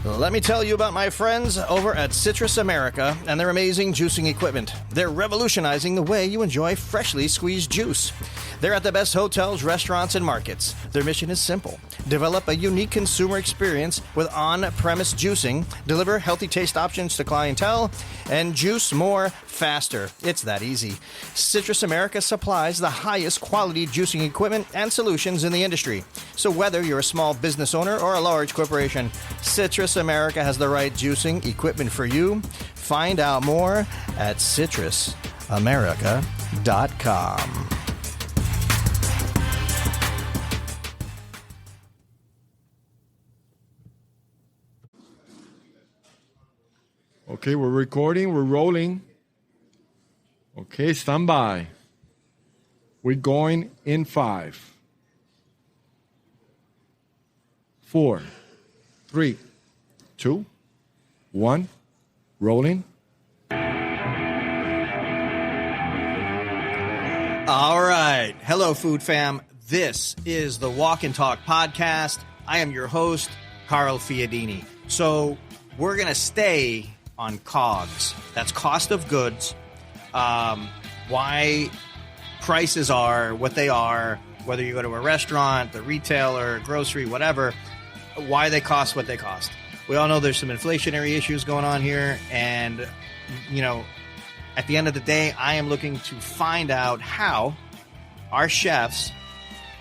Let me tell you about my friends over at Citrus America and their amazing juicing equipment. They're revolutionizing the way you enjoy freshly squeezed juice. They're at the best hotels, restaurants, and markets. Their mission is simple. Develop a unique consumer experience with on-premise juicing, deliver healthy taste options to clientele, and juice more faster. It's that easy. Citrus America supplies the highest quality juicing equipment and solutions in the industry. So whether you're a small business owner or a large corporation, Citrus America has the right juicing equipment for you. Find out more at citrusamerica.com. Okay, we're recording. We're rolling. Okay, stand by. We're going in 5, 4, 3, 2, 1. Rolling. All right. Hello, Food Fam. This is the Walk and Talk podcast. I am your host, Carl Fiadini. So we're going to stay on COGS. That's cost of goods. Why prices are what they are, whether you go to a restaurant, the retailer, grocery, whatever, why they cost what they cost. We all know there's some inflationary issues going on here. And, you know, at the end of the day, I am looking to find out how our chefs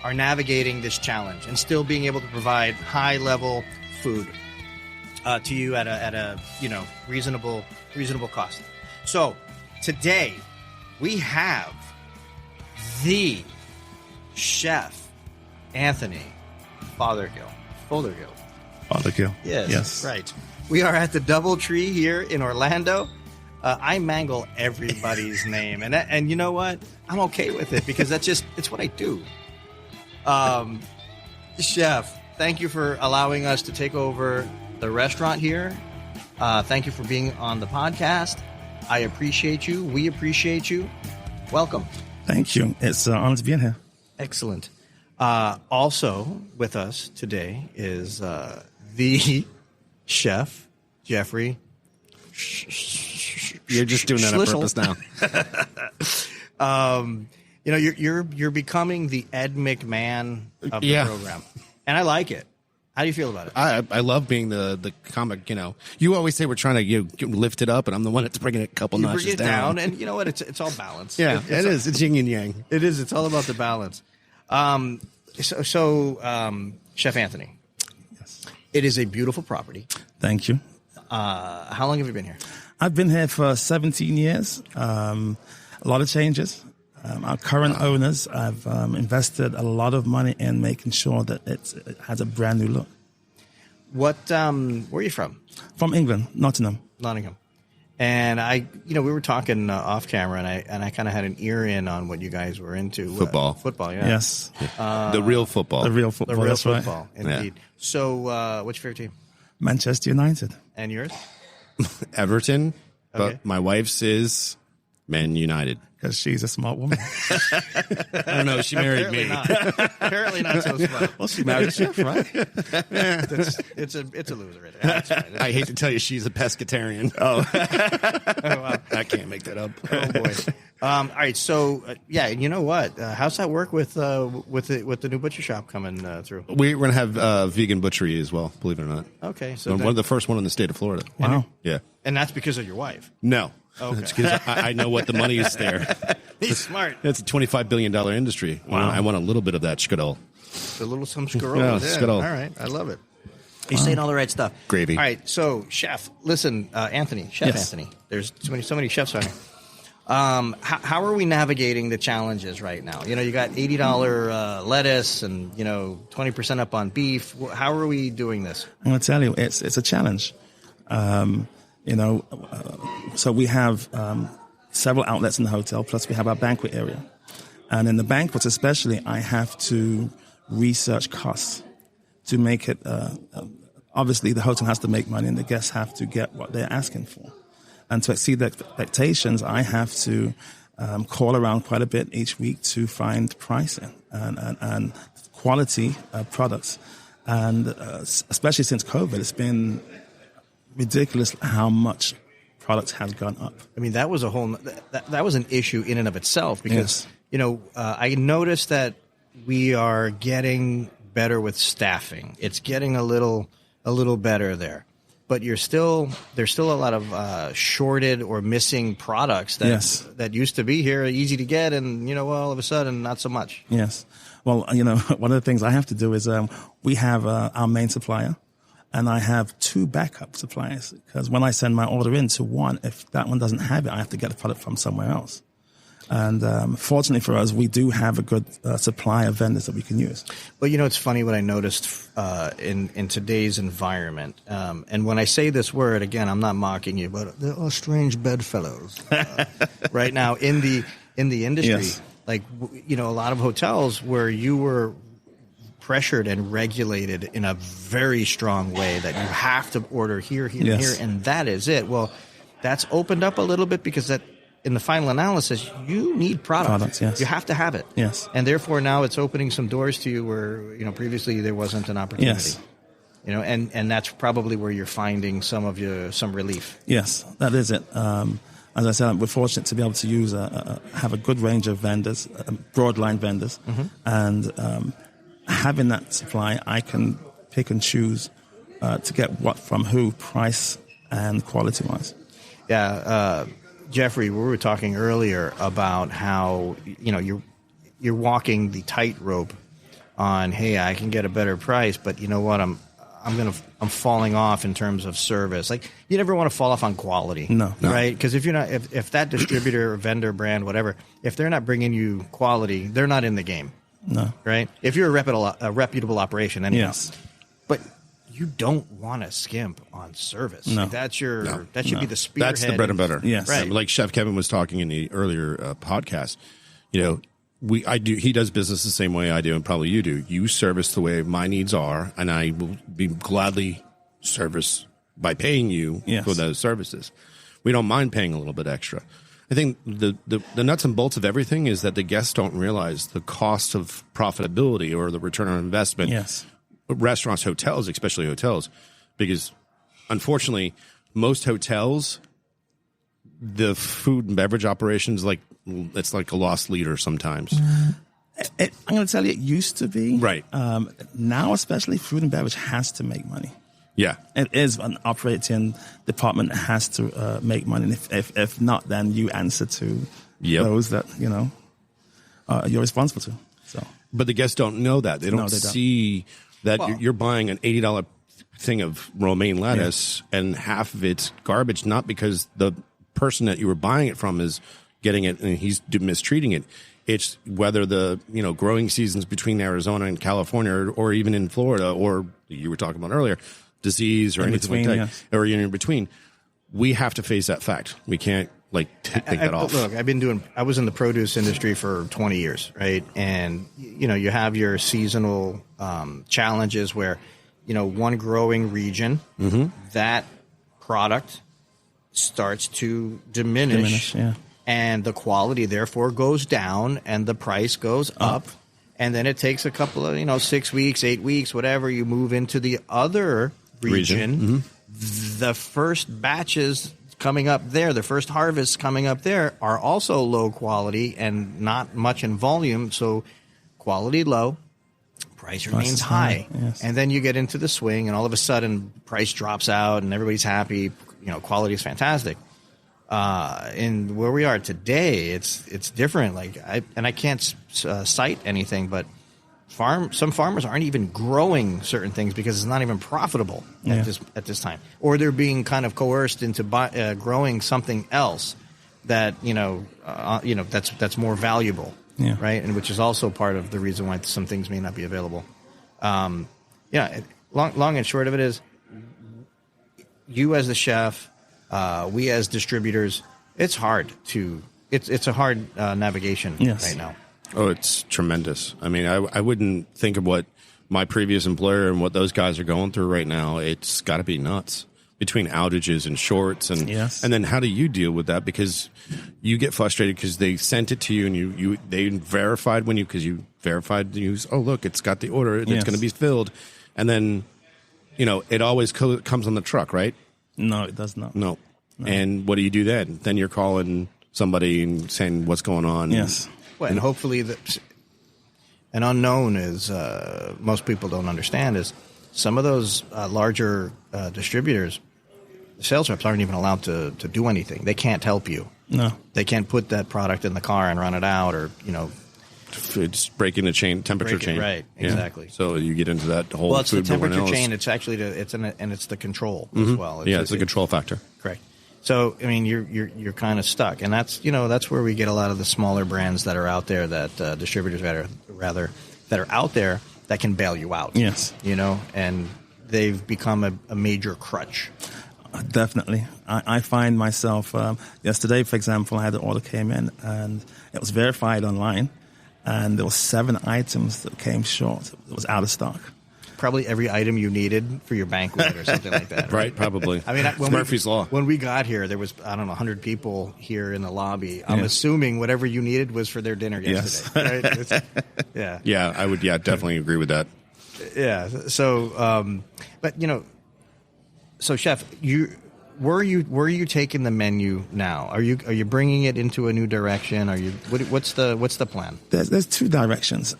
are navigating this challenge and still being able to provide high-level food to you at a reasonable cost. So today we have the chef Anthony Fothergill. Fothergill. Yes, right. We are at the DoubleTree here in Orlando. I mangle everybody's name, and you know what? I'm okay with it because it's what I do. Chef, thank you for allowing us to take over the restaurant here. Thank you for being on the podcast. I appreciate you. We appreciate you. Welcome. Thank you. It's an honor to be here. Excellent. Also with us today is the chef, Jeffrey. You're just doing that on purpose now. You're becoming the Ed McMahon of the program, and I like it. How do you feel about it? I love being the comic. You always say we're trying to lift it up, and I'm the one that's bringing it a couple notches bring it down. And you know what? It's all balance. Yeah, it is. It's yin and yang. It is. It's all about the balance. Chef Anthony. Yes. It is a beautiful property. Thank you. How long have you been here? I've been here for 17 years. A lot of changes. Our current owners, I've invested a lot of money in making sure that it has a brand new look. Where are you from? From England, Nottingham. And we were talking off camera, and I kind of had an ear in on what you guys were into. Football. Football, yeah. Yes. The real football. The real football. That's right. Indeed. Yeah. So, what's your favorite team? Manchester United. And yours? Everton. Okay. But my wife's is Man United. Because she's a smart woman. I don't know. She married me. Apparently not so smart. Well, she married a chef, right? Yeah. It's a loser right there. That's fine. I hate to tell you, she's a pescatarian. Oh, wow. I can't make that up. Oh, boy. All right. So, you know what? How's that work with the new butcher shop coming through? We're going to have vegan butchery as well, believe it or not. Okay. So one of the first one in the state of Florida. Wow. Yeah. And that's because of your wife? No. Okay. It's because I know what the money is there. He's smart. It's a $25 billion industry. Wow. I want a little bit of that skadol. A little some skadol. Yeah, All skadol. right. I love it. You're saying all the right stuff. Gravy. All right. So, chef, listen, Anthony, Chef Yes. Anthony. There's so many chefs on here. How are we navigating the challenges right now? You got $80 lettuce and 20% up on beef. How are we doing this? I'm going to tell you, it's a challenge. So we have several outlets in the hotel, plus we have our banquet area. And in the banquets especially, I have to research costs to make it, obviously the hotel has to make money and the guests have to get what they're asking for. And to exceed their expectations, I have to call around quite a bit each week to find pricing and quality products. And especially since COVID, it's been ridiculous how much products has gone up. I mean, that was a whole that was an issue in and of itself because Yes. I noticed that we are getting better with staffing. It's getting a little better there, but there's still a lot of shorted or missing products that Yes. that used to be here, easy to get, and all of a sudden not so much. Yes. Well, one of the things I have to do is we have our main supplier, and I have 2 backup suppliers because when I send my order in to one, if that one doesn't have it, I have to get the product from somewhere else. And fortunately for us, we do have a good supply of vendors that we can use. Well, it's funny what I noticed in today's environment. And when I say this word, again, I'm not mocking you, but there are strange bedfellows right now in the industry. Yes. Like, a lot of hotels where you were pressured and regulated in a very strong way that you have to order here, Yes. here, and that is it. Well, that's opened up a little bit because that in the final analysis, you need Products, yes. You have to have it. Yes. And therefore now it's opening some doors to you where, previously there wasn't an opportunity. Yes. And that's probably where you're finding some relief. Yes, that is it. As I said, we're fortunate to be able to use have a good range of vendors, broad line vendors, and having that supply, I can pick and choose to get what from who, price and quality wise. Yeah, Jeffrey, we were talking earlier about how you're walking the tightrope on, hey, I can get a better price, but you know what, I'm falling off in terms of service. Like, you never want to fall off on quality. No. Right? Because if that distributor or vendor, brand, whatever, if they're not bringing you quality, they're not in the game. No. Right? If you're a reputable operation, anyhow. Yes. But you don't want to skimp on service. No. Like, that should be the spearhead. That's the bread and butter. Yes. Right. Like Chef Kevin was talking in the earlier podcast, he does business the same way I do, and probably you do. You service the way my needs are, and I will be gladly service by paying you Yes. for those services. We don't mind paying a little bit extra. I think the nuts and bolts of everything is that the guests don't realize the cost of profitability or the return on investment. Yes. Restaurants, hotels, especially hotels, because unfortunately, most hotels, the food and beverage operations, it's like a lost leader sometimes. I'm going to tell you, it used to be. Right. Now, especially food and beverage has to make money. Yeah. It is an operating department that has to make money. And if not, then you answer to those that, you're responsible to. So, But the guests don't know that. They don't see that you're buying an $80 thing of romaine lettuce and half of it's garbage, not because the person that you were buying it from is getting it and he's mistreating it. It's whether the growing seasons between Arizona and California, or even in Florida, or you were talking about earlier, disease or anything like that, or in between. We have to face that fact. We can't take that off. Look, I was in the produce industry for 20 years, right? And you have your seasonal challenges where one growing region, that product starts to diminish, and the quality therefore goes down and the price goes up. And then it takes a couple of 6 weeks, 8 weeks, whatever, you move into the other region. The first batches coming up there, the first harvests coming up there are also low quality and not much in volume. So quality low, price remains high. Yes. And then you get into the swing and all of a sudden price drops out and everybody's happy. Quality is fantastic. In where we are today, it's different. I can't cite anything, but some farmers aren't even growing certain things because it's not even profitable at this time, or they're being kind of coerced into growing something else that that's more valuable, right? And which is also part of the reason why some things may not be available. Long and short of it is, you as the chef, we as distributors, it's a hard navigation right now. Oh, it's tremendous. I mean, I wouldn't think of what my previous employer and what those guys are going through right now. It's got to be nuts between outages and shorts, and then how do you deal with that? Because you get frustrated because they sent it to you and they verified because you verified the news. Oh, look, it's got the order. It's going to be filled, and then it always comes on the truck, right? No, it does not. No. And what do you do then? Then you're calling somebody and saying what's going on. Yes. Well, and hopefully an unknown is most people don't understand is some of those larger distributors, the sales reps aren't even allowed to do anything. They can't help you. No. They can't put that product in the car and run it out, or It's breaking the temperature chain. Right, exactly. So you get into that whole it's the food temperature chain. It's actually it's the control as well. It's a control factor. Correct. So I mean, you're kind of stuck, and that's where we get a lot of the smaller brands that are out there, that distributors that are out there that can bail you out. Yes. And they've become a major crutch. Definitely. I find myself, yesterday, for example, I had an order came in and it was verified online, and there were 7 items that came short. It was out of stock. Probably every item you needed for your banquet or something like that. Right, probably. I mean, it's Murphy's Law. When we got here, there was, 100 people here in the lobby. I'm assuming whatever you needed was for their dinner yesterday. Yes. Right? Yeah. Yeah, I would definitely agree with that. Yeah. So, so Chef, where are you taking the menu now? Are you bringing it into a new direction? What's the plan? There's 2 directions.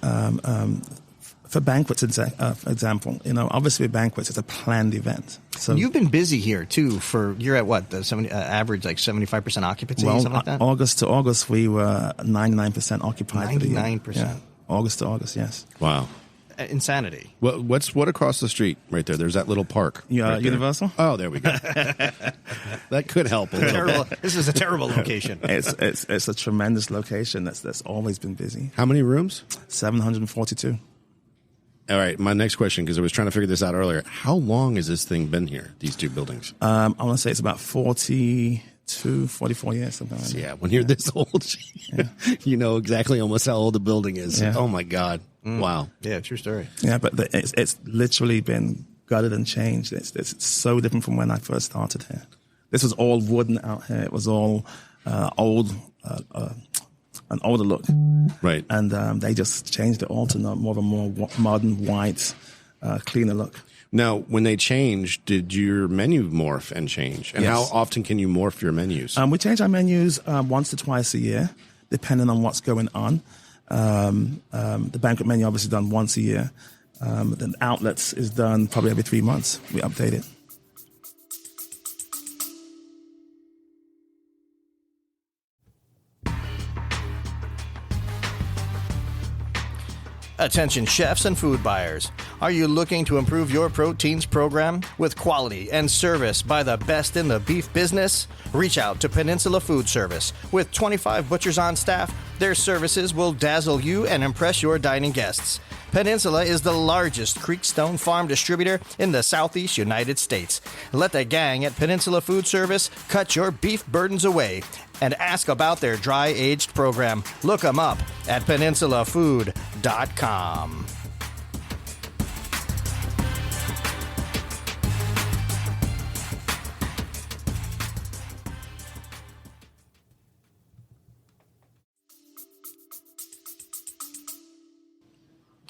For banquets, for example, obviously with banquets, it's a planned event. So you've been busy here too. You're at what, the average like 75% occupancy, something like that. August to August, we were 99% occupied. 99%. August to August, yes. Wow. Insanity. What across the street right there? There's that little park. Yeah, right Universal. Oh, there we go. That could help a little bit. This is a terrible location. It's a tremendous location. That's always been busy. How many rooms? 742. All right, my next question, because I was trying to figure this out earlier. How long has this thing been here, these 2 buildings? I want to say it's about 42, 44 years, something like that. Yeah, when you're this old, you know exactly almost how old the building is. Yeah. Oh, my God. Wow. Yeah, true story. Yeah, but it's literally been gutted and changed. It's so different from when I first started here. This was all wooden out here. It was all old, an older look. Right. And they just changed it all to more of a more modern, white, cleaner look. Now, when they changed, did your menu morph and change? And Yes. how often can you morph your menus? We change our menus once to twice a year, depending on what's going on. The banquet menu obviously done once a year. Then outlets is done probably every 3 months. We update it. Attention chefs and food buyers. Are you looking to improve your proteins program with quality and service by the best in the beef business? Reach out to Peninsula Food Service. With 25 butchers on staff, their services will dazzle you and impress your dining guests. Peninsula is the largest Creekstone farm distributor in the southeast United States. Let the gang at Peninsula Food Service cut your beef burdens away and ask about their dry-aged program. Look them up at peninsulafood.com.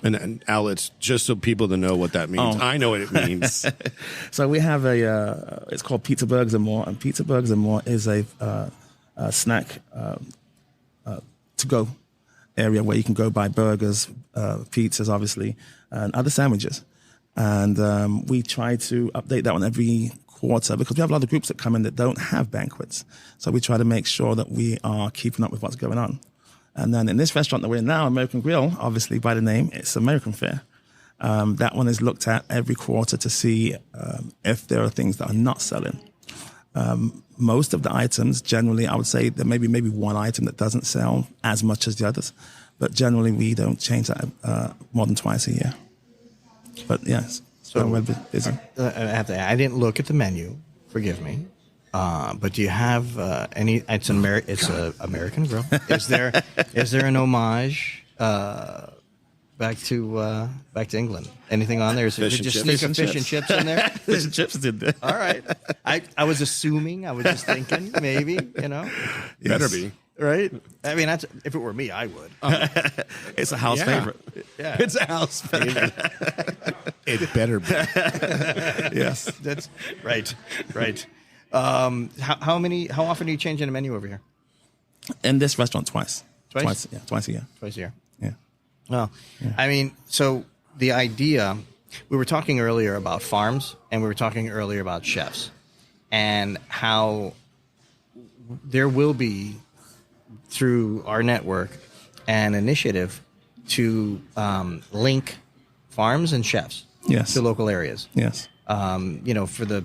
And outlets, just so people to know what that means. Oh. I know what it means. So we have it's called Pizza Burgers and More, and Pizza Burgers and More is a snack to-go area where you can go buy burgers, pizzas, obviously, and other sandwiches. And we try to update that one every quarter because we have a lot of groups that come in that don't have banquets. So we try to make sure that we are keeping up with what's going on. And then in this restaurant that we're in now, American Grill, obviously by the name, it's American Fare. That one is looked at every quarter to see if there are things that are not selling. Most of the items, generally, I would say there may be maybe one item that doesn't sell as much as the others. But generally, we don't change that more than twice a year. But yes, so we're busy. I didn't look at the menu. Forgive me. But do you have any? It's an American Grill. Is there an homage back to England? Anything on there? Is it just sneak a fish and chips in there? Fish and chips did there. All right. I was assuming. I was just thinking maybe. Better be. Right? I mean, if it were me, I would. It's a house favorite. Yeah. It's a house favorite. It better be. Yes. That's right. Right. How often are you changing the menu over here? In this restaurant, twice. Twice? Yeah, twice a year. Twice a year. Yeah. Well, I mean, so the idea, we were talking earlier about farms, and we were talking earlier about chefs, and how there will be, through our network, an initiative to link farms and chefs Yes. to local areas. Yes. For the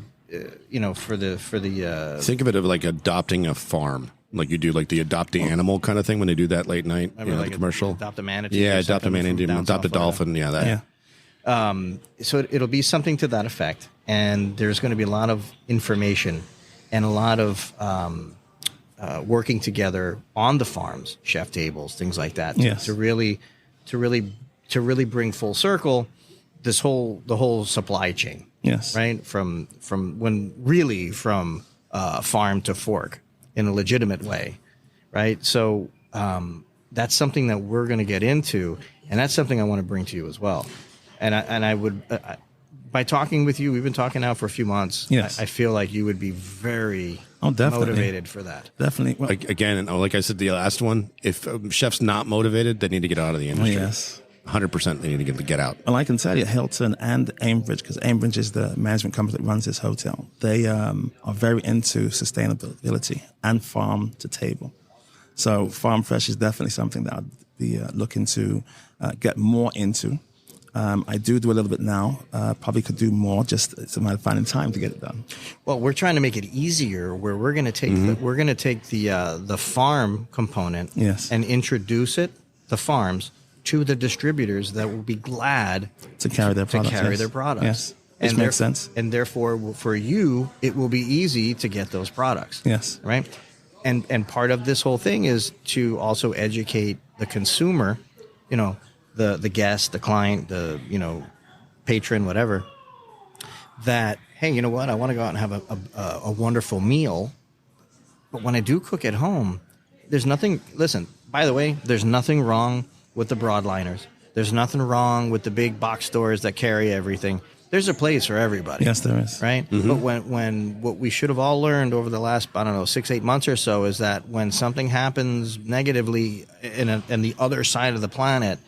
Think of it as like adopting a farm. Like you do like the adopt the animal kind of thing when they do that late night, like the commercial. Adopt a manatee. Yeah, or adopt a something manatee, from down adopt a South Florida. dolphin. Yeah, that. Yeah. So it'll be something to that effect, and there's going to be a lot of information and a lot of working together on the farms, chef tables, things like that, Yes. to really bring full circle the whole supply chain. Yes. Right from farm to fork in a legitimate way, right? So that's something that we're going to get into, and that's something I want to bring to you as well. And I would, by talking with you, we've been talking now for a few months. Yes. I feel like you would be very definitely. motivated for that. Definitely. Well, Again, like I said, the last one, if a chef's not motivated, they need to get out of the industry. yes. 100% they need to get out. Well, I can tell you, Hilton and Aimbridge, because Aimbridge is the management company that runs this hotel, they are very into sustainability and farm to table. So farm fresh is definitely something that I'd be looking to get more into. I do a little bit now. Probably could do more. Just it's a matter of finding time to get it done. Well, we're trying to make it easier, where we're going to take the farm component, Yes. and introduce the farms to the distributors that will be glad To carry their products. to carry yes. their products. Yes. Which makes sense. And therefore, for you, it will be easy to get those products. Yes. Right. And part of this whole thing is to also educate the consumer, the guest, the client, the patron, whatever. That, hey, you know what? I want to go out and have a wonderful meal, but when I do cook at home, there's nothing. Listen, by the way, there's nothing wrong with the broadliners. There's nothing wrong with the big box stores that carry everything. There's a place for everybody. Yes, there is. Right? But when what we should have all learned over the last, 6-8 months or so, is that when something happens negatively in the other side of the planet,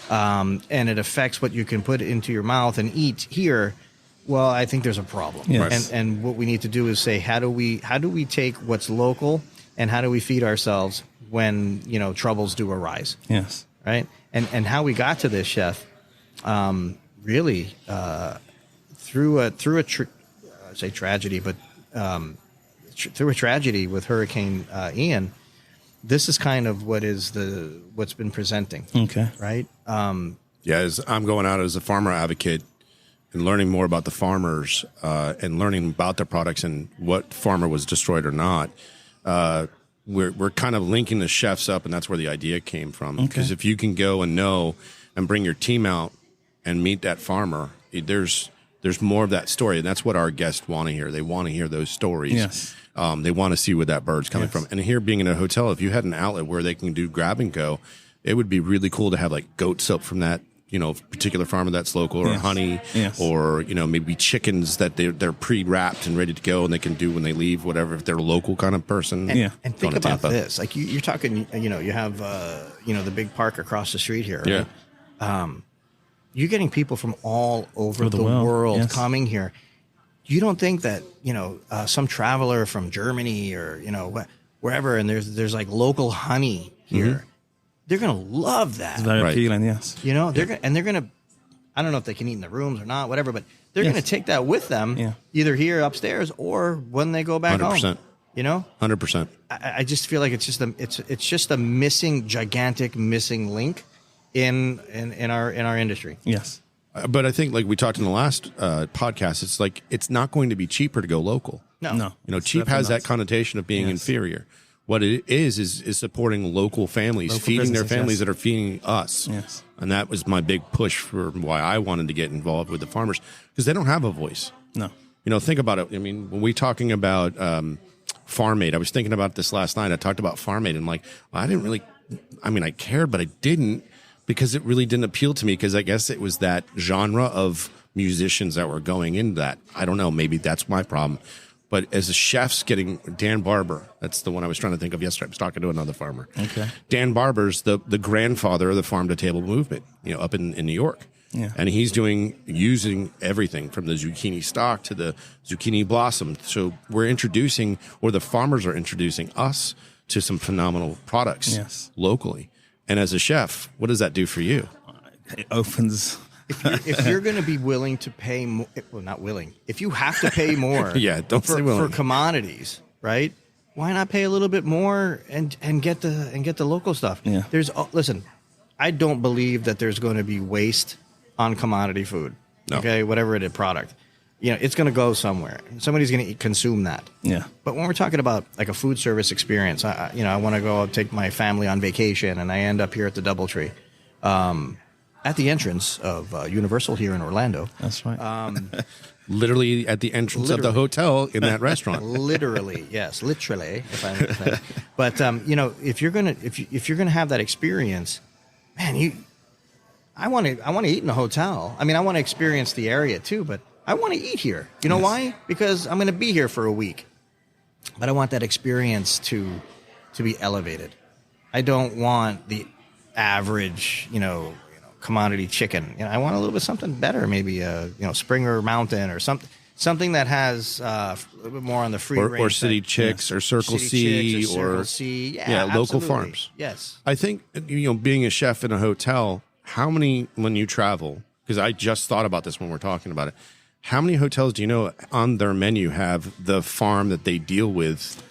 and it affects what you can put into your mouth and eat here, well, I think there's a problem. Yes. And what we need to do is say, how do we take what's local, and how do we feed ourselves when troubles do arise? Yes. Right. And how we got to this, chef, really through a tragedy, but through a tragedy with Hurricane Ian. This is kind of what's been presenting. Okay. Right. As I'm going out as a farmer advocate and learning more about the farmers and learning about their products and what farmer was destroyed or not. We're kind of linking the chefs up, and that's where the idea came from. Because if you can go and know and bring your team out and meet that farmer, there's more of that story, and that's what our guests want to hear. They want to hear those stories. Yes. They want to see where that bird's coming from. And here, being in a hotel, if you had an outlet where they can do grab and go, it would be really cool to have like goat soap from that particular farmer that's local, or honey, or maybe chickens that they're pre-wrapped and ready to go, and they can do when they leave, whatever, if they're a local kind of person. And think about this, like you're talking, you have the big park across the street here, right? Yeah. You're getting people from all over the world, world yes. coming here. You don't think that some traveler from Germany or wherever, and there's like local honey here. They're gonna love that. It's very appealing, yes. They're gonna. I don't know if they can eat in the rooms or not, whatever, but they're gonna take that with them, either here upstairs or when they go back 100%. home. 100%. I just feel like it's just a gigantic missing link in our industry. Yes. But I think, like we talked in the last podcast, it's like it's not going to be cheaper to go local. No. Cheap has that connotation of being inferior. What it is supporting local families, feeding their families that are feeding us. Yes. And that was my big push for why I wanted to get involved with the farmers, because they don't have a voice. No. Think about it. I mean, when we're talking about Farm Aid, I was thinking about this last night. I talked about Farm Aid, and I'm like, well, I cared, but I didn't, because it really didn't appeal to me, because I guess it was that genre of musicians that were going into that. I don't know. Maybe that's my problem. But as the chefs getting Dan Barber, that's the one I was trying to think of yesterday. I was talking to another farmer. Okay. Dan Barber's the grandfather of the farm to table movement, up in New York. Yeah. And he's using everything from the zucchini stalk to the zucchini blossom. So we're introducing, or the farmers are introducing us to some phenomenal products locally. And as a chef, what does that do for you? It opens. If you're going to be willing to pay more, well, not willing, if you have to pay more for commodities, right? Why not pay a little bit more and get the local stuff? Yeah. Listen, I don't believe that there's going to be waste on commodity food. No. Okay, whatever it is, product. It's going to go somewhere. Somebody's going to consume that. Yeah. But when we're talking about like a food service experience, I want to go take my family on vacation, and I end up here at the DoubleTree. At the entrance of Universal here in Orlando. That's right. Literally at the entrance of the hotel in that restaurant. Literally, yes, literally. But if you're gonna have that experience, man, I want to eat in a hotel. I mean, I want to experience the area too, but I want to eat here. You know why? Because I'm going to be here for a week, but I want that experience to be elevated. I don't want the average, commodity chicken. I want a little bit something better, maybe Springer Mountain or something that has a little bit more on the free range. Or City Chicks or Circle C or local farms. Yes. I think being a chef in a hotel, how many, when you travel, because I just thought about this when we're talking about it, how many hotels do you know on their menu have the farm that they deal with?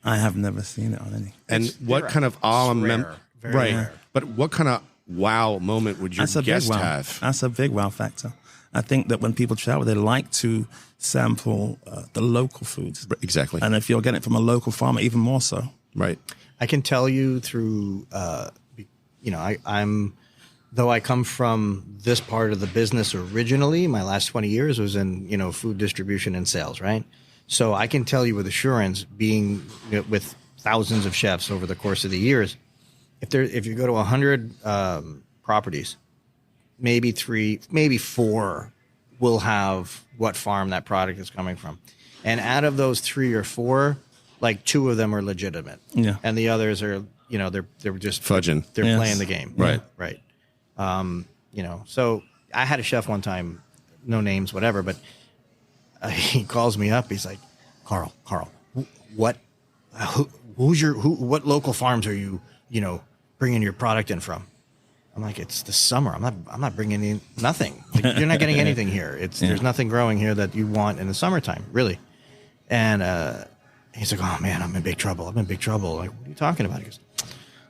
I have never seen it on any. And what kind of rare. But what kind of wow moment would your guest have? That's a big wow factor. I think that when people travel, they like to sample the local foods. Exactly. And if you're getting it from a local farmer, even more so. Right. I can tell you through, though I come from this part of the business originally, my last 20 years was in, food distribution and sales, right? So I can tell you with assurance, being with thousands of chefs over the course of the years, if you go to 100 properties, maybe 3, maybe 4 will have what farm that product is coming from. And out of those 3 or 4, like 2 of them are legitimate. Yeah. And the others are, they're just fudging. They're playing the game. Right. Right. So I had a chef one time, no names, whatever, but he calls me up. He's like, Carl, what local farms are you, bringing your product in from? I'm like, it's the summer. I'm not bringing in nothing. Like, you're not getting anything here. There's nothing growing here that you want in the summertime, really. And he's like, oh man, I'm in big trouble. Like, what are you talking about? He goes,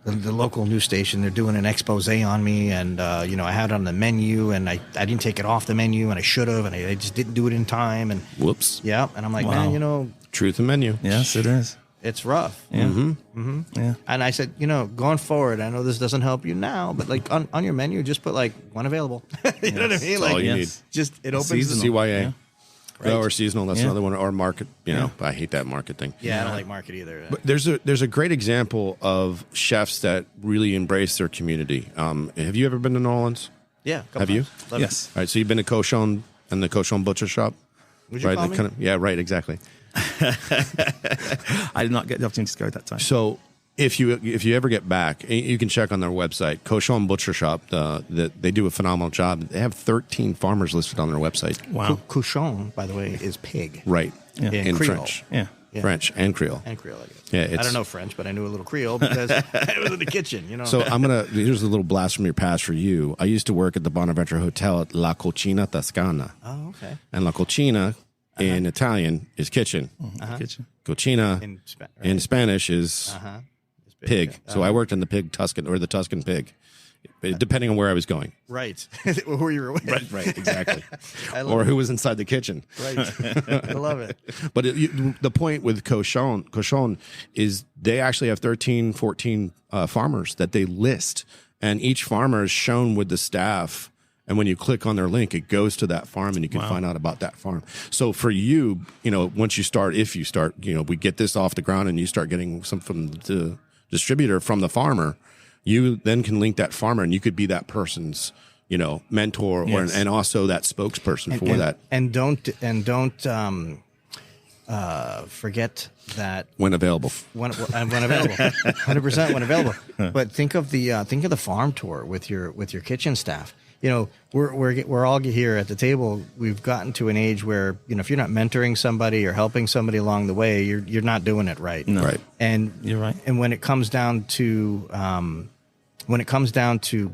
the local news station, they're doing an expose on me, and I had it on the menu, and I didn't take it off the menu, and I should have, and I just didn't do it in time. And whoops. Yeah, and I'm like, man, truth in menu. Yes, it is. It's rough. Yeah. Mm-hmm. Mm-hmm. Yeah. And I said, going forward, I know this doesn't help you now, but like on your menu, just put like one available. You know what I mean? That's all you need. Just it opens seasonal. CYA. Yeah. Right. Or seasonal. That's another one. Or market. I hate that market thing. Yeah, I don't like market either. But there's a great example of chefs that really embrace their community. Have you ever been to New Orleans? Yeah. Have you? Yes. All right. So you've been to Cochon and the Cochon Butcher Shop? Would you call me? Yeah, right, exactly. I did not get the opportunity to go at that time. So if you ever get back, you can check on their website, Cochon Butcher Shop. They do a phenomenal job. They have 13 farmers listed on their website. Wow. Cochon, by the way, is pig. Right. Yeah. In Creole. French. Yeah. French and Creole. And Creole, I guess. Yeah, I don't know French, but I knew a little Creole because I was in the kitchen, So here's a little blast from your past for you. I used to work at the Bonaventure Hotel at La Cucina Toscana. Oh, okay. And La Cucina in Italian is kitchen. Kitchen. Cucina in Spanish is pig. So I worked in the the Tuscan pig, depending on where I was going. Right. Who you were with. Right, exactly. Or who was inside the kitchen. Right. I love it. But the point with Cochon is they actually have 13, 14 farmers that they list, and each farmer is shown with the staff. And when you click on their link, it goes to that farm, and you can find out about that farm. So for you, once you start, if you start, we get this off the ground, and you start getting some from the distributor from the farmer, you then can link that farmer, and you could be that person's, mentor, and also that spokesperson for that. And don't forget that when available. when available, 100% when available. But think of the farm tour with your kitchen staff. You know, we're all here at the table. We've gotten to an age where, you know, if you're not mentoring somebody or helping somebody along the way, you're not doing it right. No. Right. And You're right. And when it comes down to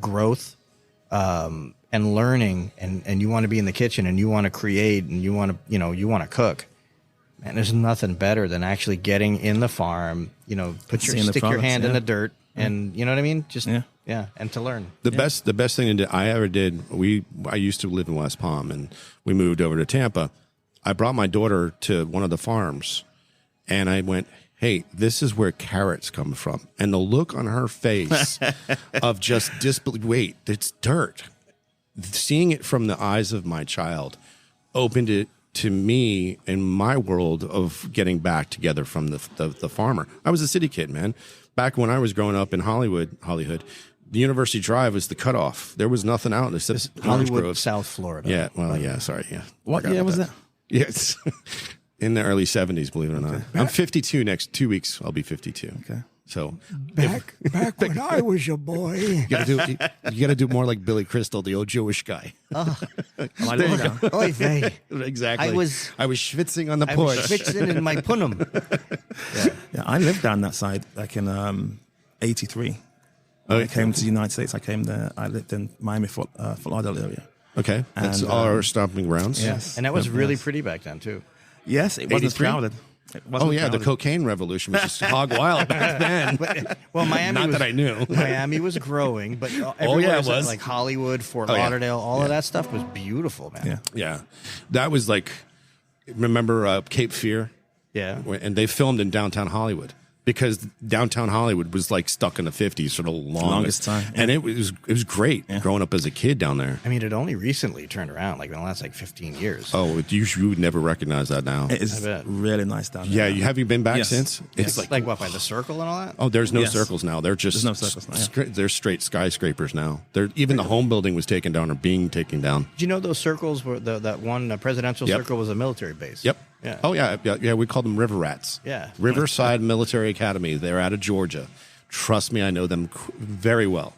growth and learning, and you want to be in the kitchen and you want to create and you want to cook. Man, there's nothing better than actually getting in the farm. You know, stick your hand in the dirt, and you know what I mean. Just and to learn. The best thing I ever did. I used to live in West Palm, and we moved over to Tampa. I brought my daughter to one of the farms, and I went, "Hey, this is where carrots come from." And the look on her face of just disbelief. Wait, it's dirt. Seeing it from the eyes of my child opened it to me in my world of getting back together from the farmer. I was a city kid, man. Back when I was growing up in Hollywood, the University Drive was the cutoff. There was nothing out except Hollywood, South Florida. Yeah, well, yeah, sorry, yeah. What year was that? Yes, in the early 70s, believe it or not. I'm 52 next 2 weeks. I'll be 52. Okay. So Back when I was a boy. you gotta do more like Billy Crystal, the old Jewish guy. Oy vey. Exactly. I was schwitzing on the I porch. was schwitzing in my punum. Yeah, I lived down that side back in '83. I came to the United States. I came there. I lived in Miami, Fort Lauderdale area. Okay, that's And, all our stomping grounds. Yes. And that was Yep, really yes. pretty back then too. Yes, it wasn't 83? crowded. It wasn't Oh yeah, the crowded. cocaine revolution was just hog wild back then. Well, Miami Not was, that I knew. Miami was growing, but yeah, everywhere it was. like Hollywood, Fort Oh, yeah. Lauderdale, all of that stuff was beautiful, man. Yeah. Yeah, that was like, remember Cape Fear? Yeah. And they filmed in downtown Hollywood because downtown Hollywood was like stuck in the 50s for the longest time, yeah. and it was great growing up as a kid down there. I mean, it only recently turned around, like in the last 15 years. Oh, you would never recognize that now. It is I bet. really nice down Yeah, there. have you been back Yes. since? It's like what, by the circle and all that? Oh, there's no Yes. circles now. They're just There's no circles now, they're straight skyscrapers now. Even the home building was taken down or being taken down. Did you know those circles were that one presidential Yep. circle was a military base? Yep. Yeah. Oh yeah. We called them River Rats. Yeah. Riverside Military Academy. They're out of Georgia. Trust me, I know them very well.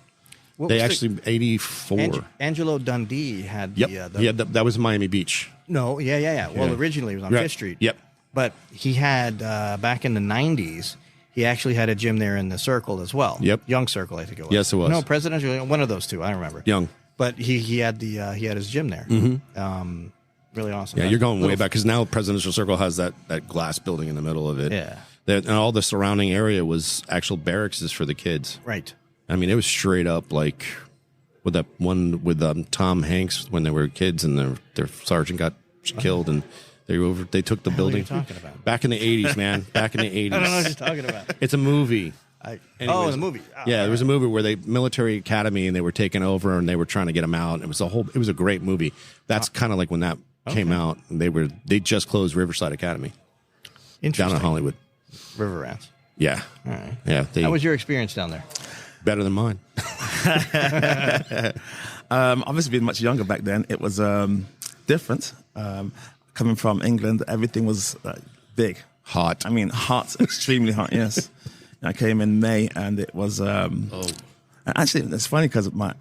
What They was the- actually 84. Angelo Dundee had Yep. That was Miami Beach. No, yeah. Well, Yeah. originally it was on Right. Fifth Street. Yep. But he had back in the 90s. He actually had a gym there in the Circle as well. Yep. Young Circle, I think it was. Yes, it was. No, presidential. One of those two. I don't remember. Young. But he had his gym there. Really awesome. Yeah, you're going way back because now Presidential Circle has that glass building in the middle of it. Yeah. And all the surrounding area was actual barracks for the kids. Right. I mean, it was straight up like with that one with Tom Hanks when they were kids and their sergeant got killed and they took the building. What are you talking about? Back in the 80s, man. Back in the 80s. I don't know what you're talking about. It's a movie. Anyways, the movie. Oh, yeah, there was a movie where they military academy and they were taking over and they were trying to get them out. It was a great movie. That's kind of like when that came out. And they just closed Riverside Academy Interesting. down in Hollywood. River Rats. Yeah, All right. yeah. How was your experience down there? better than mine. Obviously, being much younger back then, it was different. Coming from England, everything was big. Hot. I mean, hot, extremely hot, yes. I came in May, and it was... Actually, it's funny because my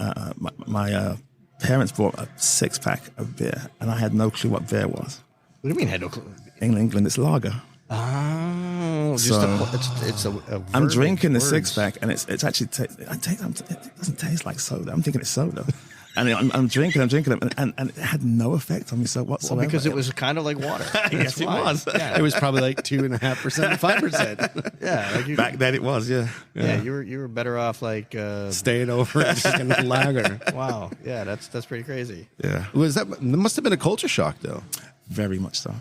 parents bought a 6-pack of beer, and I had no clue what beer was. What do you mean had no clue? In England, it's lager. Oh, just it's a I'm verb drinking the of words. 6-pack, and it's actually it doesn't taste like soda. I'm thinking it's soda, and I'm drinking and it had no effect on me whatsoever. Well, because it was kind of like water. Yes, it was. Yeah. It was probably like 2.5%, 5%. Yeah, like you, Back then, it was. Yeah. yeah, you were better off like. Staying over and drinking lager. Wow, yeah, that's pretty crazy. Yeah. There must have been a culture shock, though. Very much so.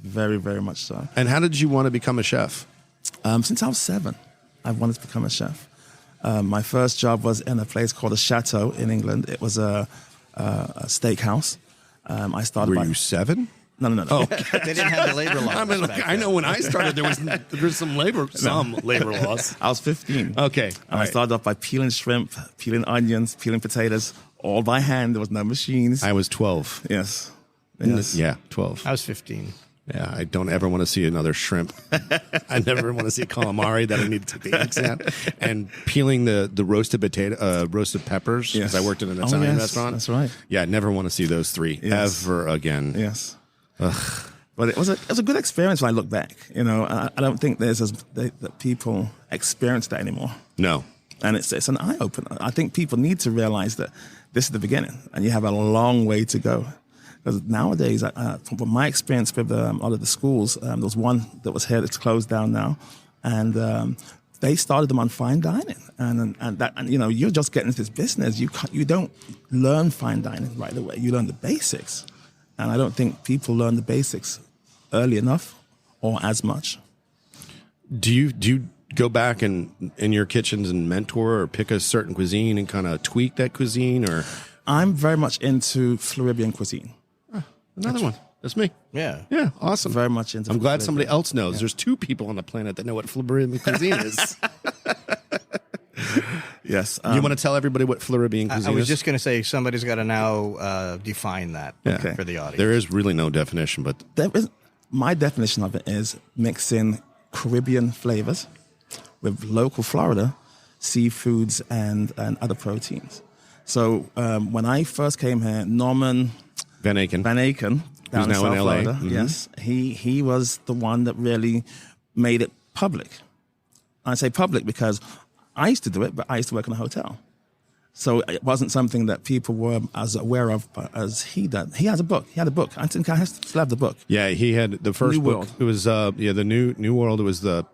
Very, very much so. And how did you want to become a chef? Since I was 7, I've wanted to become a chef. My first job was in a place called a Chateau in England. It was a steakhouse. I started. Were you 7? No. Oh, They didn't have the labor laws. I mean, back I know when I started, there was some labor laws. I was 15. Okay, And all I right. started off by peeling shrimp, peeling onions, peeling potatoes, all by hand. There was no machines. I was 12. Yes. Yes. Yeah, 12. I was 15. Yeah, I don't ever want to see another shrimp. I never want to see calamari that I need to take the eggs out. And peeling the roasted roasted peppers, because I worked in an Italian restaurant. That's right. Yeah, I never want to see those three ever again. Yes. Ugh. But it was a good experience when I look back. You know, I don't think that people experience that anymore. No. And it's an eye opener. I think people need to realize that this is the beginning, and you have a long way to go. Because nowadays, from my experience with a lot of the schools, there was one that was here that's closed down now, and they started them on fine dining, and you know, you're just getting into this business. You don't learn fine dining right away. You learn the basics, and I don't think people learn the basics early enough or as much. Do you go back in your kitchens and mentor or pick a certain cuisine and kind of tweak that cuisine? Or I'm very much into Floridian cuisine. Another one. That's me. Yeah. Yeah. Awesome. Very much into. I'm glad somebody else knows. Yeah. There's two people on the planet that know what Floridian cuisine is. Yes. You want to tell everybody what Floridian cuisine is? I was just going to say somebody's got to now define that for the audience. There is really no definition, but my definition of it is mixing Caribbean flavors with local Florida seafoods and other proteins. So when I first came here, Norman Van Aken, down in South in LA. Florida, yes, he was the one that really made it public. I say public because I used to do it, but I used to work in a hotel. So it wasn't something that people were as aware of as he did. He has a book. He had a book. I think I still have the book. Yeah, he had the first New book. World. It was the New World. It was the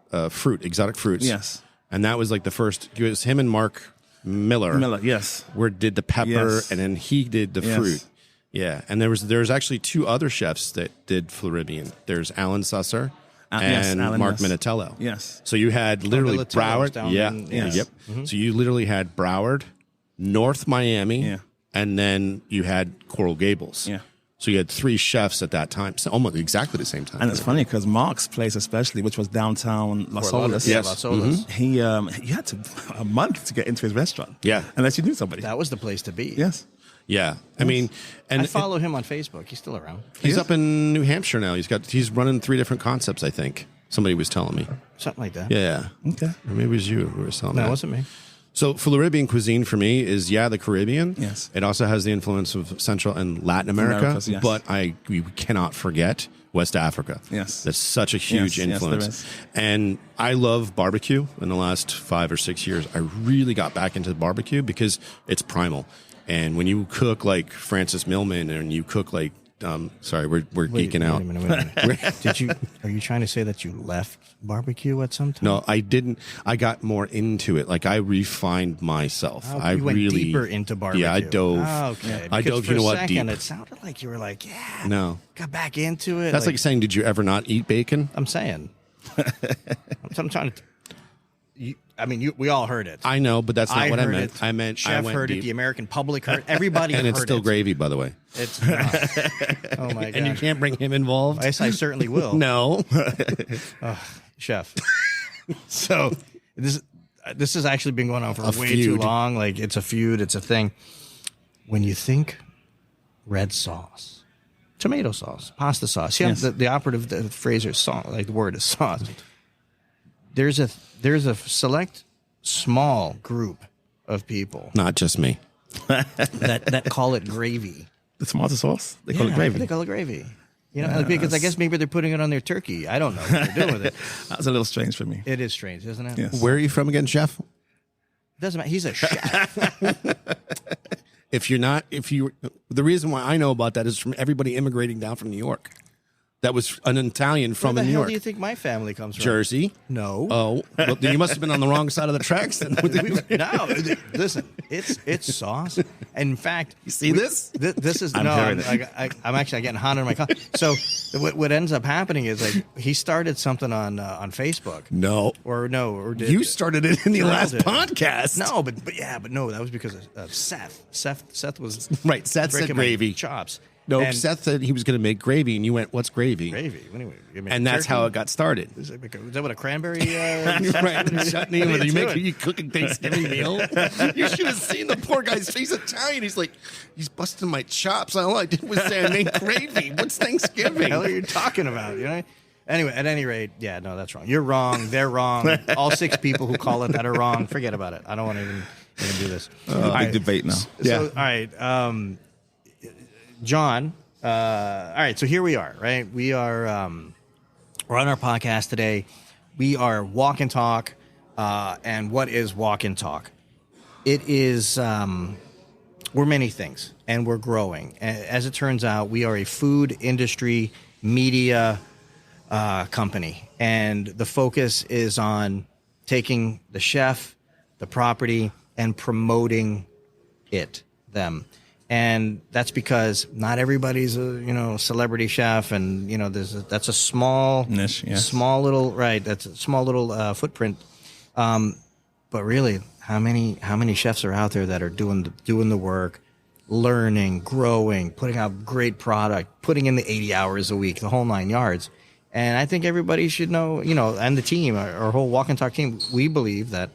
exotic fruits. Yes. And that was like the first. It was him and Mark Miller, yes. Where did the pepper, Yes. and then he did the fruit. Yeah, and there's actually two other chefs that did Floridian. There's Alan Susser and Alan, Mark Minatello. Yes. So you had literally Minatello's Broward. down Yeah. in- Yes. Yep. Mm-hmm. So you literally had Broward, North Miami, Yeah. and then you had Coral Gables. Yeah. So you had three chefs at that time, so almost exactly the same time. And it's funny because Mark's place, especially, which was downtown Las Fort Olas, Lauderdale, Las Olas. you had to a month to get into his restaurant. Yeah. Unless you knew somebody. That was the place to be. Yes. Yeah, I mean, and I follow him on Facebook. He's still around. he's up in New Hampshire now. He's running 3 different concepts. I think somebody was telling me. Something like that. Yeah, Okay. or maybe it was you who was telling me. No, it that. wasn't me. So Floridian cuisine for me is the Caribbean. Yes. It also has the influence of Central and Latin America, Americas, yes. but we cannot forget West Africa. Yes. That's such a huge Yes, yes, there influence. is. And I love barbecue. In the last 5 or 6 years, I really got back into barbecue because it's primal. And when you cook like Francis Millman, and you cook like sorry, we're geeking out. Wait a minute. Are you trying to say that you left barbecue at some time? No, I didn't. I got more into it. Like I refined myself. Oh, I you went really deeper into barbecue. Yeah, I dove. Oh, okay. I Because dove. for You know a what? second, Deep. it sounded like you were like, yeah, No, got back into it. that's like saying, did you ever not eat bacon? I'm saying. I'm trying to. We all heard it. I know, but that's not what I heard meant. it. I meant Chef I went heard deep. it. The American public heard. Everybody and heard it's still it. gravy, by the way. It's not. Oh my god! And you can't bring him involved. Yes, I certainly will. No. Chef. So this has actually been going on for A way feud. too long. Like it's a feud. It's a thing. When you think red sauce, tomato sauce, pasta sauce. Yeah, Yes. the operative the phrase is sauce. Like the word is sauce. There's a select small group of people Not just me. that call it gravy. The tomato sauce. They call it Yeah, gravy. They call it gravy. You know, because I guess maybe they're putting it on their turkey. I don't know what they're doing with it. That's a little strange for me. It is strange, isn't it? Yes. Where are you from again, Chef? Doesn't matter. He's a chef. The reason why I know about that is from everybody immigrating down from New York. That was an Italian from Where the New hell York. do you think my family comes from? Jersey. No. Oh, well, then you must have been on the wrong side of the tracks. Then. No, listen, it's sauce. And in fact, you see this? This is I'm hearing it. I'm actually getting hot in my car. So what ends up happening is like he started something on Facebook. No. Or did You started it in the Gerald last did. podcast. No, but no, that was because of Seth. Seth was Right, Seth said breaking my gravy. chops. No, And- Seth said he was going to make gravy, and you went, "What's gravy?" Gravy. Anyway, And that's how it got started. Is that what a cranberry? Right, chutney. What are Whether you you doing? you cooking Thanksgiving meal, you should have seen the poor guy's face. Italian. He's like, he's busting my chops. All I did was say I made gravy. What's Thanksgiving? What the hell are you talking about? You know. Anyway, at any rate, yeah, no, that's wrong. You're wrong. They're wrong. All 6 people who call it that are wrong. Forget about it. I don't want to even do this. Big debate now. So, all right, John. All right, so here we are. Right, we are. We're on our podcast today. We are Walk and Talk, and what is Walk and Talk? It is. We're many things, and we're growing. As it turns out, we are a food industry media company, and the focus is on taking the chef, the property, and promoting them. And that's because not everybody's a celebrity chef, and that's a small niche, yes. small little That's a small little footprint. But really, how many chefs are out there that are doing the work, learning, growing, putting out great product, putting in the 80 hours a week, the whole 9 yards. And I think everybody should know, and the team, our whole Walk and Talk team, we believe that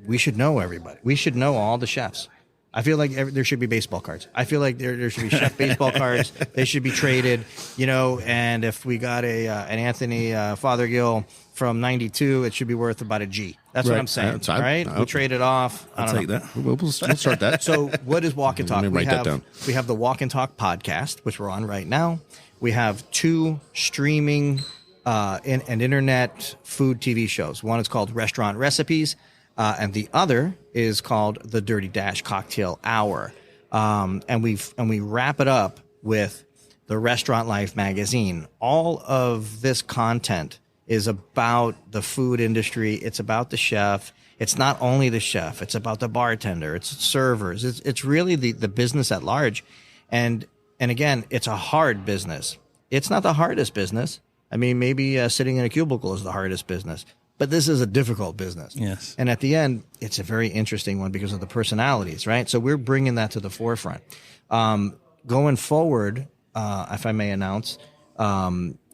we should know everybody. We should know all the chefs. I feel like there should be baseball cards. I feel like there should be chef baseball cards. They should be traded, and if we got an Anthony Fothergill from 92, it should be worth about a G. That's what I'm saying. All right? We'll trade it off. I'll take that. We'll start that. So what is Walk and Talk? Let me write that down. We have the Walk and Talk podcast, which we're on right now. We have 2 streaming and internet food TV shows. One is called Restaurant Recipes, and the other is called The Dirty Dash Cocktail Hour. And we wrap it up with the Restaurant Life magazine. All of this content is about the food industry. It's about the chef. It's not only the chef. It's about the bartender. It's servers. It's really the business at large. And again, it's a hard business. It's not the hardest business. I mean, maybe sitting in a cubicle is the hardest business, but this is a difficult business. Yes. And at the end, it's a very interesting one because of the personalities, right? So we're bringing that to the forefront. Going forward, if I may announce,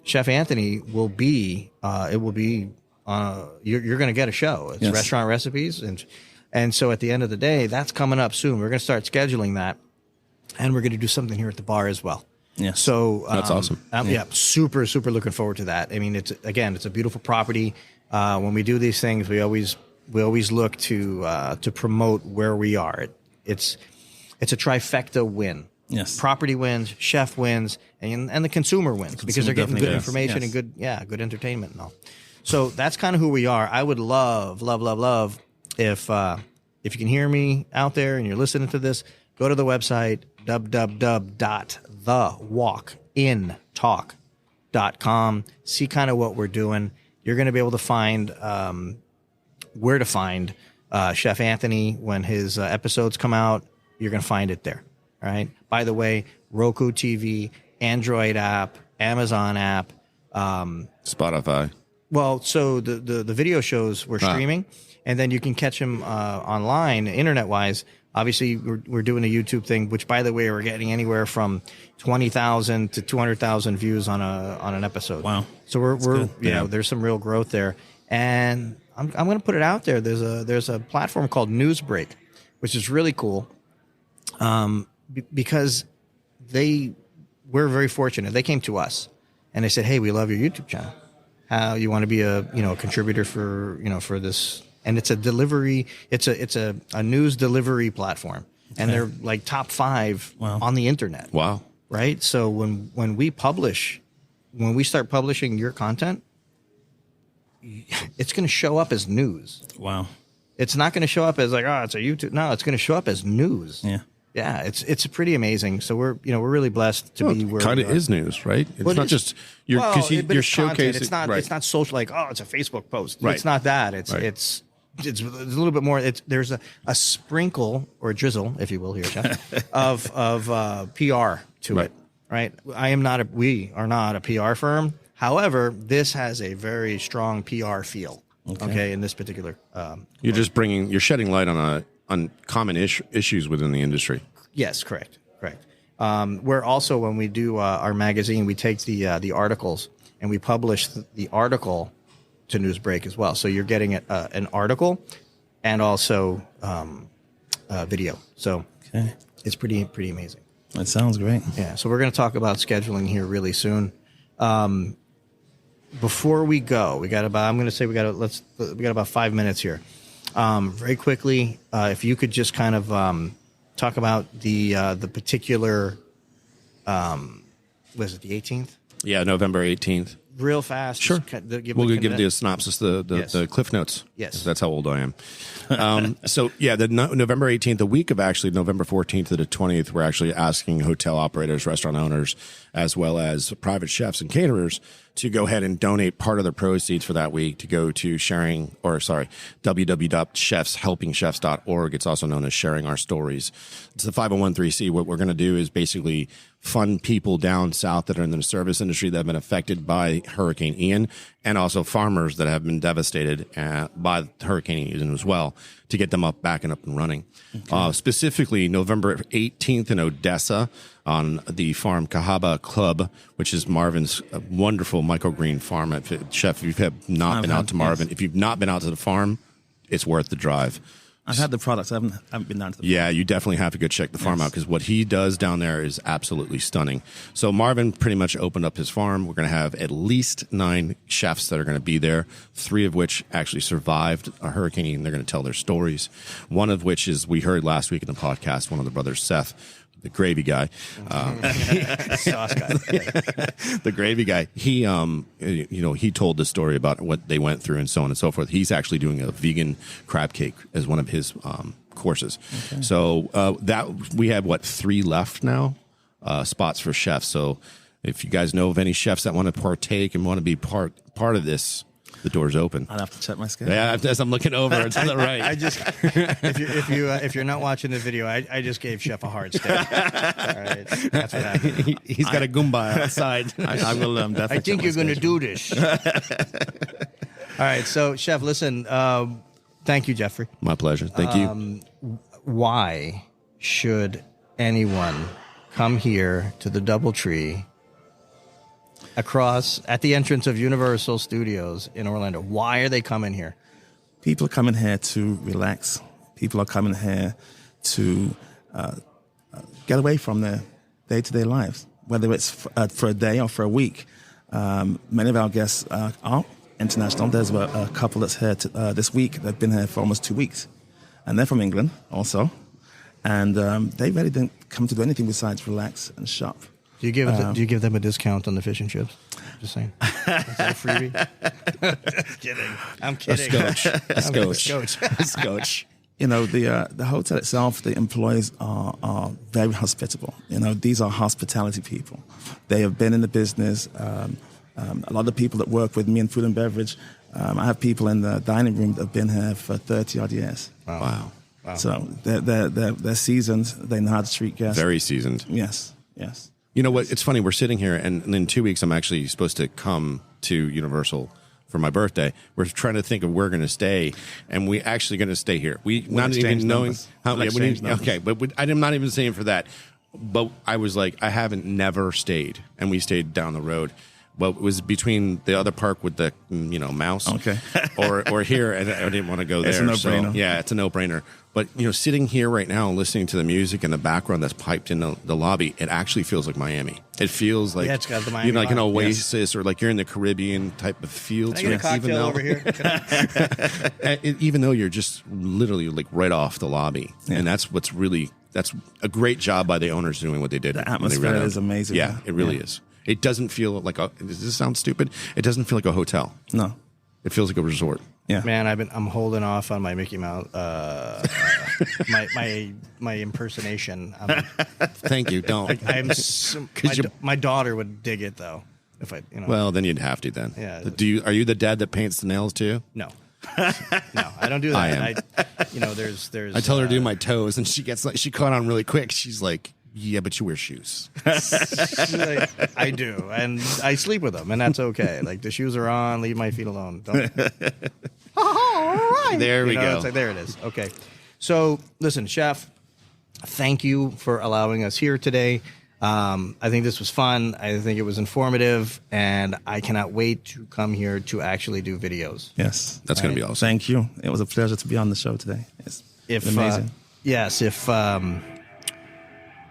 Chef Anthony will be, you're going to get a show. It's Yes. Restaurant Recipes. And so at the end of the day, that's coming up soon. We're going to start scheduling that. And we're going to do something here at the bar as well. Yeah. So That's awesome. Yeah, super looking forward to that. I mean, it's a beautiful property. When we do these things, we always look to promote where we are. It's a trifecta win. Yes. Property wins, chef wins, and the consumer wins because they're getting good definitely information yes. and good entertainment and all. So that's kind of who we are. I would love if you can hear me out there and you're listening to this, go to the website www.thewalkintalk.com. See kind of what we're doing. You're going to be able to find where to find Chef Anthony when his episodes come out. You're going to find it there. All right. By the way, Roku TV, Android app, Amazon app, Spotify. Well, so the video shows we're streaming, and then you can catch them online, internet-wise. Obviously, we're doing a YouTube thing, which, by the way, we're getting anywhere from 20,000 to 200,000 views on an episode. Wow. So we're good. there's some real growth there, and I'm going to put it out there. There's a platform called Newsbreak, which is really cool, because we're very fortunate. They came to us and they said, "Hey, we love your YouTube channel. How you want to be a contributor for this?" And it's a delivery. It's a news delivery platform, and they're like top 5 on the internet. Wow. Right. So when we start publishing your content, it's going to show up as news. Wow. It's not going to show up as like, oh, it's a YouTube. No, it's going to show up as news. Yeah. Yeah, it's pretty amazing. So we're really blessed to be where Kind we of are. is news, right? It's Well, not just you're but you're it's content. showcasing. It's not. right. It's not social. Like, oh, it's a Facebook post. Right. It's not that. It's Right. it's a little bit more. There's a sprinkle or a drizzle, if you will, here, Chef, of PR to Right. it. Right. We are not a PR firm. However, this has a very strong PR feel. Okay. In this particular. You're shedding light on common issues within the industry. Yes, correct. We're also, when we do our magazine, we take the articles and we publish the article to Newsbreak as well. So you're getting an article and also video. So it's pretty amazing. That sounds great. Yeah. So we're going to talk about scheduling here really soon. Before we go, we got about 5 minutes here. Very quickly, if you could just kind of talk about the particular, was it the 18th? Yeah, November 18th. Real fast. Sure. We'll give the synopsis, Yes. the Cliff Notes. Yes. That's how old I am. So, yeah, November 18th, the week of actually November 14th to the 20th, we're actually asking hotel operators, restaurant owners, as well as private chefs and caterers to go ahead and donate part of the proceeds for that week to go to www.chefshelpingchefs.org. It's also known as Sharing Our Stories. It's the 501(c). What we're going to do is basically fund people down south that are in the service industry that have been affected by Hurricane Ian, and also farmers that have been devastated by Hurricane Ian as well, to get them back and running. Okay. Specifically, November 18th in Odessa on the farm Cahaba Club, which is Marvin's wonderful microgreen farm. Chef, if you have not been out to Marvin, if you've not been out to the farm, it's worth the drive. I've had the products. I haven't been down to the farm. Yeah, you definitely have to go check the farm out, because what he does down there is absolutely stunning. So Marvin pretty much opened up his farm. We're going to have at least 9 chefs that are going to be there, 3 of which actually survived a hurricane, and they're going to tell their stories. One of which is, we heard last week in the podcast, one of the brothers, Seth, the gravy guy, sauce guy, the gravy guy. He, he told the story about what they went through and so on and so forth. He's actually doing a vegan crab cake as one of his courses. Okay. So that we have 3 left now, spots for chefs. So if you guys know of any chefs that want to partake and want to be part of this, the door's open. I'd have to check my schedule. Yeah, as I'm looking over to the right. I just, if you're not watching the video, I just gave Chef a hard stare. All right, that's what happened. He's got a Goomba outside. I will definitely. I think you're going to do this. All right, so Chef, listen. Thank you, Jeffrey. My pleasure. Thank you. Why should anyone come here to the DoubleTree at the entrance of Universal Studios in Orlando? Why are they coming here? People are coming here to relax. People are coming here to get away from their day-to-day lives, whether it's for a day or for a week. Many of our guests are international. There's a couple that's here this week. They've been here for almost 2 weeks, and they're from England also. And they really didn't come to do anything besides relax and shop. Do you give them a discount on the fish and chips? Just saying. Is that a freebie? Just kidding. I'm kidding. A scotch. You know, the hotel itself, the employees are very hospitable. You know, these are hospitality people. They have been in the business. A lot of people that work with me in food and beverage, I have people in the dining room that have been here for 30-odd years. Wow. So they're seasoned. They know how to treat guests. Very seasoned. Yes. You know what? It's funny. We're sitting here, and in 2 weeks, I'm actually supposed to come to Universal for my birthday. We're trying to think of where we're going to stay, and we're actually going to stay here. Not even knowing how. Okay, but I'm not even saying for that. But I was like, I haven't never stayed, and we stayed down the road. Well, it was between the other park with the mouse, okay, or here, and I didn't want to go there. It's a no-brainer. So, yeah, it's a no-brainer. But sitting here right now and listening to the music in the background that's piped in the lobby, it actually feels like Miami. It feels like it's got the Miami like an oasis, yes. Or like you're in the Caribbean type of feel. Can I get a cocktail over here? Even though you're just literally like right off the lobby, and that's a great job by the owners doing what they did. The atmosphere is amazing. Yeah, it really is. It doesn't feel like does this sound stupid? It doesn't feel like a hotel. No. It feels like a resort. Yeah. Man, I'm holding off on my Mickey Mouse, my impersonation. Thank you. Don't. My daughter would dig it though. If I, Well, then you'd have to then. Yeah. Are you the dad that paints the nails too? No. No, I don't do that. I am. There's. I tell her to do my toes, and she caught on really quick. She's like, "Yeah, but you wear shoes." I do, and I sleep with them, and that's okay. Like the shoes are on, leave my feet alone. Don't. All right. There we go. It's like, there it is. Okay. So listen, Chef, thank you for allowing us here today. I think this was fun. I think it was informative, and I cannot wait to come here to actually do videos. Yes. That's going to be awesome. Thank you. It was a pleasure to be on the show today. It's amazing. Yes,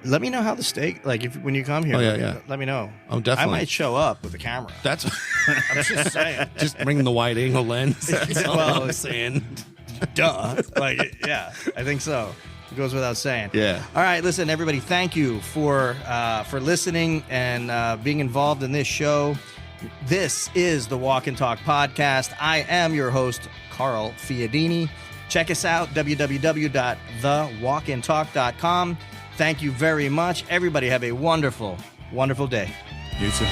let me know how the steak, like when you come here, let me know. Oh, definitely. I might show up with a camera. That's I'm just saying. Just bring the wide angle lens. That's all I'm saying. Duh. Like, yeah, I think so. It goes without saying. Yeah. All right, listen, everybody, thank you for listening and being involved in this show. This is the Walk and Talk podcast. I am your host, Carl Fiadini. Check us out, www.thewalkandtalk.com. Thank you very much. Everybody have a wonderful, wonderful day. You too.